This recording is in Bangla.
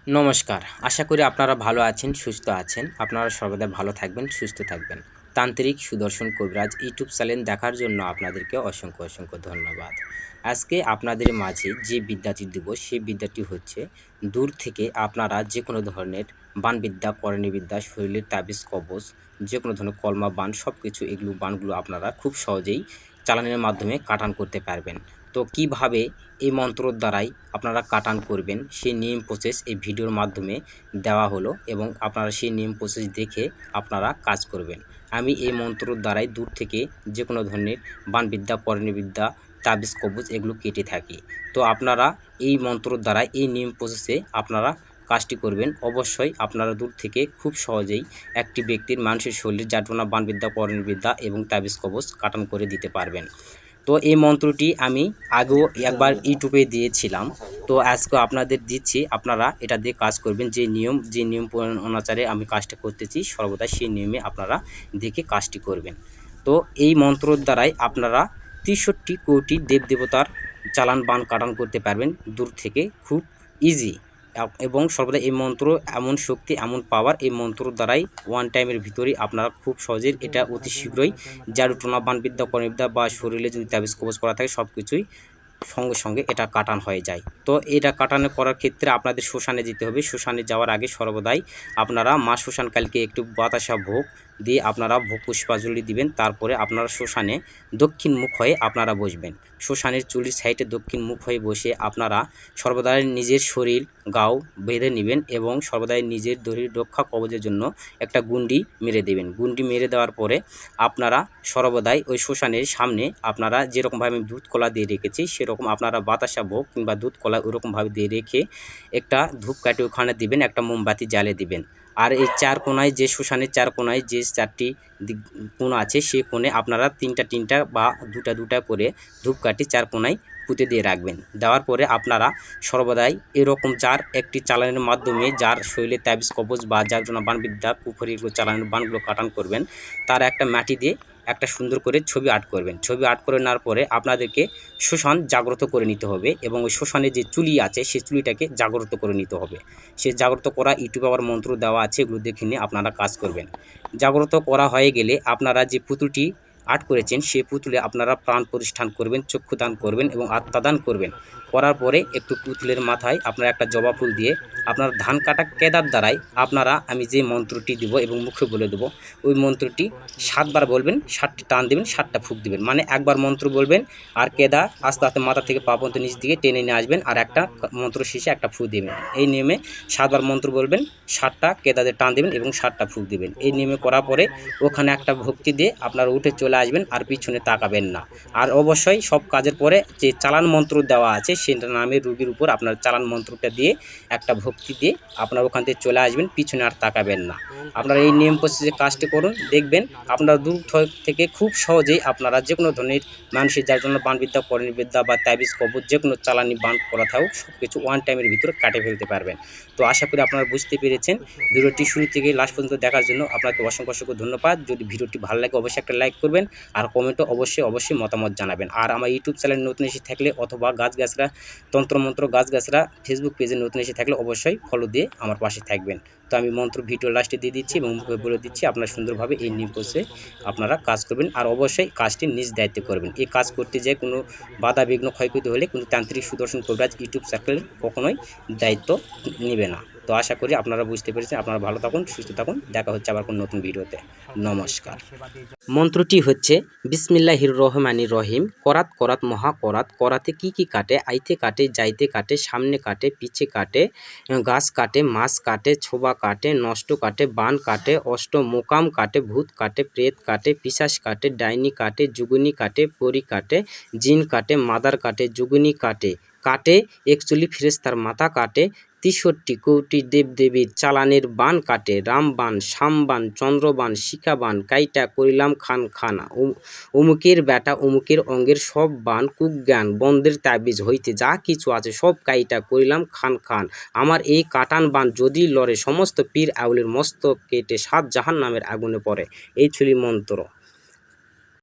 নমস্কার, আশা করি আপনারা ভালো আছেন, সুস্থ আছেন। আপনারা সর্বদা ভালো থাকবেন, সুস্থ থাকবেন। তান্ত্রিক সুদর্শন কবিরাজ ইউটিউব চ্যানেল দেখার জন্য আপনাদেরকে অসংখ্য ধন্যবাদ। আজকে আপনাদের মাঝে যে বিদ্যাটি দিব সেই বিদ্যাটি হচ্ছে দূর থেকে আপনারা যে কোনো ধরনের বানবিদ্যা, করণীবিদ্যা, শরীরের তাবিজ কবজ, যে কোনো ধরনের কলমা বান সব কিছু এগুলো বানগুলো আপনারা খুব সহজেই চালানের মাধ্যমে কাটান করতে পারবেন। তো কিভাবে এই মন্ত্রর দ্বারাই আপনারা কাটান করবেন সেই নিয়ম প্রসেস এই ভিডিওর মাধ্যমে দেওয়া হলো এবং আপনারা সেই নিয়ম প্রসেস দেখে আপনারা কাজ করবেন। আমি এই মন্ত্রর দ্বারাই দূর থেকে যে কোনো ধরনের বানবিদ্যা, করণীবিদ্যা, তাবিজ কবজ এগুলো কেটে থাকি। তো আপনারা এই মন্ত্রর দ্বারাই এই নিয়ম প্রসেসে আপনারা কাজটি করবেন। অবশ্যই আপনারা দূর থেকে খুব সহজেই একটি ব্যক্তির মানুষের শরীরে যাতনা, বানবিদ্যা, করণীবিদ্যা এবং তাবিজ কবজ কাটান করে দিতে পারবেন। তো এই মন্ত্রটি আমি আগেও একবার ইউটিউবে দিয়েছিলাম। তো আজকে আপনাদের দিচ্ছি, আপনারা এটা দিয়ে কাজ করবেন। যে নিয়ম অনুসারে আমি কাজটা করতেছি সর্বদা সেই নিয়মে আপনারা দেখে কাজটি করবেন। তো এই মন্ত্রর দ্বারাই আপনারা ৬৩ কোটি দেবদেবতার চালান বান কাটান করতে পারবেন দূর থেকে খুব ইজি। এবং সর্বদা এই মন্ত্র এমন শক্তি, এমন পাওয়ার, এই মন্ত্রর দ্বারাই ওয়ান টাইমের ভিতরেই আপনারা খুব সহজে এটা অতি শীঘ্রই জাদুটোনা, বানবিদ্যা, করণীবিদ্যা বা শরীরে যদি তাবিজ কবজ করা থাকে সব কিছুই সঙ্গে এটা কাটান হয়ে যায়। তো এটা কাটানো করার ক্ষেত্রে আপনাদের শ্মশানে যেতে হবে। শ্মশানে যাওয়ার আগে সর্বদাই আপনারা মা শ্মশানকালীকে একটু বাতাসা ভোগ দিয়ে আপনারা ভোগ পুষ্পাঞ্জলি দিবেন। তারপরে আপনারা শ্মশানে দক্ষিণ মুখ হয়ে আপনারা বসবেন। শ্মশানের চুলির সাইডে দক্ষিণ মুখ হয়ে বসে আপনারা সর্বদাই নিজের শরীর গাও বেঁধে নেবেন এবং সর্বদাই নিজের দড়ির রক্ষা কবচের জন্য একটা গুন্ডি মেরে দেবেন। গুন্ডি মেরে দেওয়ার পরে আপনারা সর্বদাই ওই শ্মশানের সামনে আপনারা যেরকমভাবে আমি দুধ কলা দিয়ে রেখেছি সেরকম আপনারা বাতাসা ভোগ কিংবা দুধ কলা ওরকমভাবে দিয়ে রেখে একটা ধূপকাঠি ওখানে দিবেন, একটা মোমবাতি জ্বালিয়ে দিবেন। আর এই চার কোণায়, যে শ্মশানের চার কোণায় যে ৪টি কোণ আছে সেই কোণে আপনারা তিনটা বা দুটা করে ধূপকাঠি চার কোণায় পুঁতে দিয়ে রাখবেন। দেওয়ার পরে আপনারা সর্বদাই এরকম যার একটি চালানের মাধ্যমে যার শরীরে তাবিজ কবজ বা যার জন্য বানবিদ্যা, কুফরিগুলো চালানের বানগুলো কাটান করবেন তার একটা মাটি দিয়ে একটা সুন্দর করে ছবি আর্ট করবেন। ছবি আর্ট করে নেওয়ার পরে আপনাদেরকে শ্মশান জাগ্রত করে নিতে হবে এবং ওই শ্মশানে যে চুলি আছে সেই চুলিটাকে জাগ্রত করে নিতে হবে। সে জাগ্রত করা ইউটিউবে আবার মন্ত্র দেওয়া আছে, এগুলো দেখে নিয়ে আপনারা কাজ করবেন। জাগ্রত করা হয়ে গেলে আপনারা যে পুতুলটি আর্ট করেছেন সেই পুতুলে আপনারা প্রাণ প্রতিষ্ঠান করবেন, চক্ষুদান করবেন এবং আত্মাদান করবেন। করার পরে একটু পুতুলের মাথায় আপনারা একটা জবা ফুল দিয়ে আপনার ধান কাটা কেদার দ্বারাই আপনারা আমি যে মন্ত্রটি দিব এবং মুখে বলে দেবো ওই মন্ত্রটি ৭ বার বলবেন, ৭টি টান দেবেন, ৭টা ফুঁক দিবেন। মানে একবার মন্ত্র বলবেন আর কেদা আস্তে আস্তে মাথা থেকে পা পর্যন্ত নিচ দিকে টেনে নিয়ে আসবেন আর একটা মন্ত্র শেষে একটা ফুঁ দেবেন। এই নিয়মে ৭ বার মন্ত্র বলবেন, ৭টা কেদাদের টান দেবেন এবং ৭টা ফুঁক দিবেন। এই নিয়মে করার পরে ওখানে একটা ভক্তি দিয়ে আপনারা উঠে চলে আসবেন আর পিছনে তাকাবেন না। আর অবশ্যই সব কাজের পরে যে চালান মন্ত্র দেওয়া আছে সেটা নামের রুগীর উপর আপনার চালান মন্ত্রটা দিয়ে একটা ভক্তি দিয়ে আপনারা ওখান থেকে চলে আসবেন, পিছনে আর তাকাবেন না। আপনারা এই নিয়ম প্রসেসে কাজটি করুন, দেখবেন আপনারা দূর থেকে খুব সহজেই আপনারা যে কোনো ধরনের মানুষের যার জন্য বানবিদ্যা, করণীবিদ্যা বা তাবিজ কবজ যে কোনো চালানি বান করা থাকুক সব কিছু ওয়ান টাইমের ভিতরে কাটে ফেলতে পারবেন। তো আশা করি আপনারা বুঝতে পেরেছেন। ভিডিওটি শুরু থেকে লাস্ট পর্যন্ত দেখার জন্য আপনাকে অসংখ্য ধন্যবাদ। যদি ভিডিওটি ভালো লাগে অবশ্যই একটা লাইক করবেন আর কমেন্টও অবশ্যই মতামত জানাবেন। আর আমার ইউটিউব চ্যানেল নতুন এসে থাকলে অথবা গাছগাছরা তন্ত্রমন্ত্র গাছগাছরা ফেসবুক পেজে নতুন এসে থাকলে অবশ্যই ফলো দিয়ে আমার পাশে থাকবেন। তো আমি মন্ত্র ভিডিও লাস্টে দিয়ে দিচ্ছি এবং মুখে বলে দিচ্ছি, আপনারা সুন্দরভাবে এই নিয়ম প্রসেসে আপনারা কাজ করবেন আর অবশ্যই কাজটি নিজ দায়িত্বে করবেন। এই কাজ করতে যেয়ে কোনো বাধা বিঘ্ন ক্ষয়ক্ষতি হলে কিন্তু তান্ত্রিক সুদর্শন কবিরাজ ইউটিউব সার্কেলের কখনোই দায়িত্ব নেবে না। তো আশা করি আপনারা বুঝতে পেরেছেন। আপনারা ভালো থাকুন, সুস্থ থাকুন। দেখা হচ্ছে আবার কোনো নতুন ভিডিওতে। নমস্কার। মন্ত্রটি হচ্ছে বিসমিল্লাহির রহমানির রহিম। করাত করাত মহা করাত। করাতে কি কাটে? আইতে কাটে, যাইতে কাটে, সামনে কাটে, পিছে কাটে, গাছ কাটে, মাছ কাটে, ছোবা কাটে, নষ্ট কাটে, বান কাটে, অষ্ট মোকাম কাটে, ভূত কাটে, প্রেত কাটে, পিশাচ কাটে, ডাইনি কাটে, যুগনি কাটে, পরি কাটে, জিন কাটে, মাদার কাটে, যুগনি কাটে, কাটে ৪১ ফেরেশতার মাথা কাটে, ৬৩ কোটি দেবদেবীর চালানের বান কাটে, রামবান, শামবান, চন্দ্রবান, শিখাবান, কাইটা করিলাম খান খান, অমুকের বেটা অমুকের অঙ্গের সব বান, কুজ্ঞান বন্দের তাবিজ হইতে যা কিছু আছে সব কাইটা করিলাম খান খান। আমার এই কাটান বান যদি লড়ে সমস্ত পীর আউলের মস্তক কেটে ৭ জাহান্নামের আগুনে পড়ে। এই ছিল মন্ত্র।